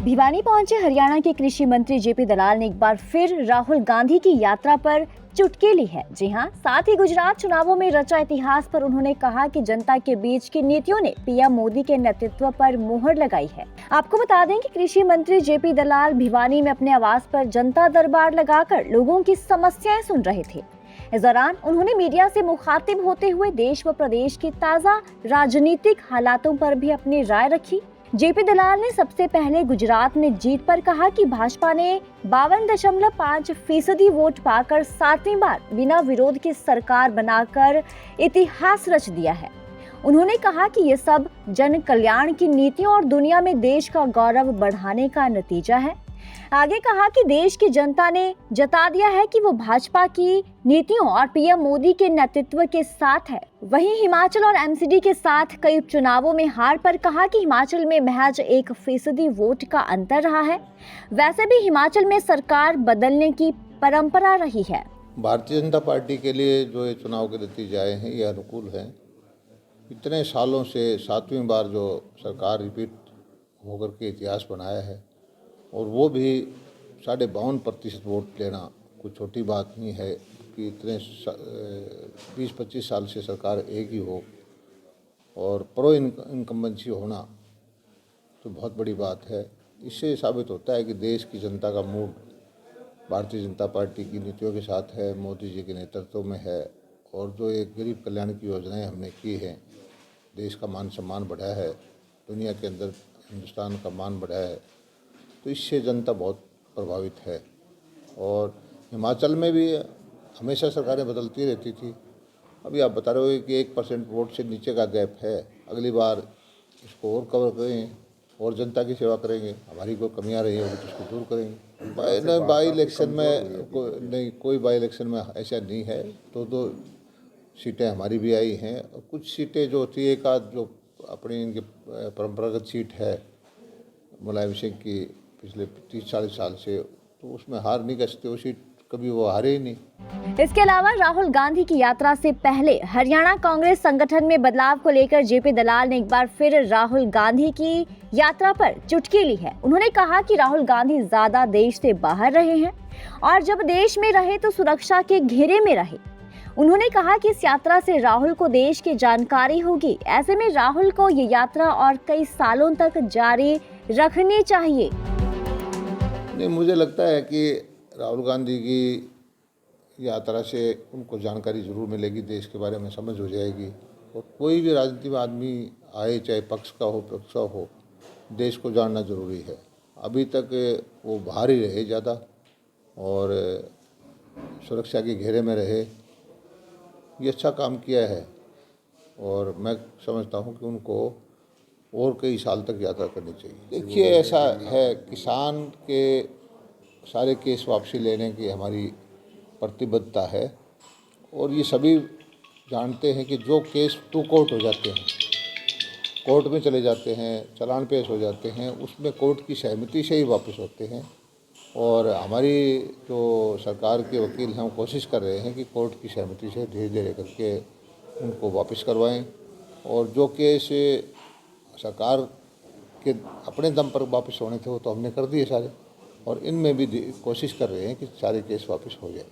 भिवानी पहुंचे हरियाणा के कृषि मंत्री जेपी दलाल ने एक बार फिर राहुल गांधी की यात्रा पर चुटकी ली है। जी हां, साथ ही गुजरात चुनावों में रचा इतिहास पर उन्होंने कहा कि जनता के बीच की नीतियों ने पीएम मोदी के नेतृत्व पर मुहर लगाई है। आपको बता दें कि कृषि मंत्री जेपी दलाल भिवानी में अपने आवास पर जनता दरबार लगाकर लोगों की समस्याएं सुन रहे थे। इस दौरान उन्होंने मीडिया से मुखातिब होते हुए देश व प्रदेश के ताजा राजनीतिक हालातों पर भी अपनी राय रखी। जेपी दलाल ने सबसे पहले गुजरात में जीत पर कहा कि भाजपा ने 52.5% वोट पाकर 7वीं बार बिना विरोध के सरकार बनाकर इतिहास रच दिया है। उन्होंने कहा कि ये सब जन कल्याण की नीतियों और दुनिया में देश का गौरव बढ़ाने का नतीजा है। आगे कहा कि देश की जनता ने जता दिया है कि वो भाजपा की नीतियों और पीएम मोदी के नेतृत्व के साथ है। वहीं हिमाचल और एमसीडी के साथ कई उपचुनावों में हार पर कहा कि हिमाचल में महज 1% वोट का अंतर रहा है। वैसे भी हिमाचल में सरकार बदलने की परंपरा रही है। भारतीय जनता पार्टी के लिए जो ये चुनाव के नतीजे आए हैं ये अनुकूल हैं। इतने सालों से 7वीं बार जो सरकार रिपीट होकर के इतिहास बनाया है और वो भी 52.5% वोट लेना कोई छोटी बात नहीं है कि इतने 20-25 साल से सरकार एक ही हो और प्रो इनकम्बेंसी होना तो बहुत बड़ी बात है। इससे साबित होता है कि देश की जनता का मूड भारतीय जनता पार्टी की नीतियों के साथ है, मोदी जी के नेतृत्व में है और जो एक गरीब कल्याण की योजनाएं हमने की हैं, देश का मान सम्मान बढ़ा है, दुनिया के अंदर हिंदुस्तान का मान बढ़ा है, तो इससे जनता बहुत प्रभावित है। और हिमाचल में भी हमेशा सरकारें बदलती रहती थी। अभी आप बता रहे हो कि 1% वोट से नीचे का गैप है। अगली बार इसको और कवर करेंगे और जनता की सेवा करेंगे। हमारी कोई कमियां रही होगी तो उसको दूर करेंगे। बाई इलेक्शन में कोई बाई इलेक्शन में ऐसा नहीं है। दो सीटें हमारी भी आई हैं और कुछ सीटें जो होती है, एक आध जो अपनी इनकी परंपरागत सीट है मुलायम सिंह की पिछले 30-40 साल से, तो उसमें हार नहीं कर सकते। वो सीट कभी वो हारे ही नहीं। इसके अलावा राहुल गांधी की यात्रा से पहले हरियाणा कांग्रेस संगठन में बदलाव को लेकर जेपी दलाल ने एक बार फिर राहुल गांधी की यात्रा पर चुटकी ली है। उन्होंने कहा कि राहुल गांधी ज्यादा देश से बाहर रहे हैं और जब देश में रहे तो सुरक्षा के घेरे में रहे। उन्होंने कहा कि इस यात्रा से राहुल को देश की जानकारी होगी। ऐसे में राहुल को ये यात्रा और कई सालों तक जारी रखनी चाहिए। नहीं, मुझे लगता है कि राहुल गांधी की यात्रा से उनको जानकारी ज़रूर मिलेगी, देश के बारे में समझ हो जाएगी। और कोई भी राजनीति में आदमी आए, चाहे पक्ष का हो विपक्ष का हो, देश को जानना ज़रूरी है। अभी तक वो बाहर ही रहे ज़्यादा और सुरक्षा के घेरे में रहे। ये अच्छा काम किया है और मैं समझता हूँ कि उनको और कई साल तक यात्रा करनी चाहिए। देखिए, ऐसा है, किसान के सारे केस वापसी लेने की हमारी प्रतिबद्धता है और ये सभी जानते हैं कि जो केस टू कोर्ट हो जाते हैं, कोर्ट में चले जाते हैं, चालान पेश हो जाते हैं, उसमें कोर्ट की सहमति से ही वापस होते हैं। और हमारी जो सरकार के वकील हैं वो कोशिश कर रहे हैं कि कोर्ट की सहमति से धीरे धीरे करके उनको वापस करवाएं। और जो केस सरकार के अपने दम पर वापस होने थे वो तो हमने कर दिए सारे, और इनमें भी कोशिश कर रहे हैं कि सारे केस वापस हो जाए।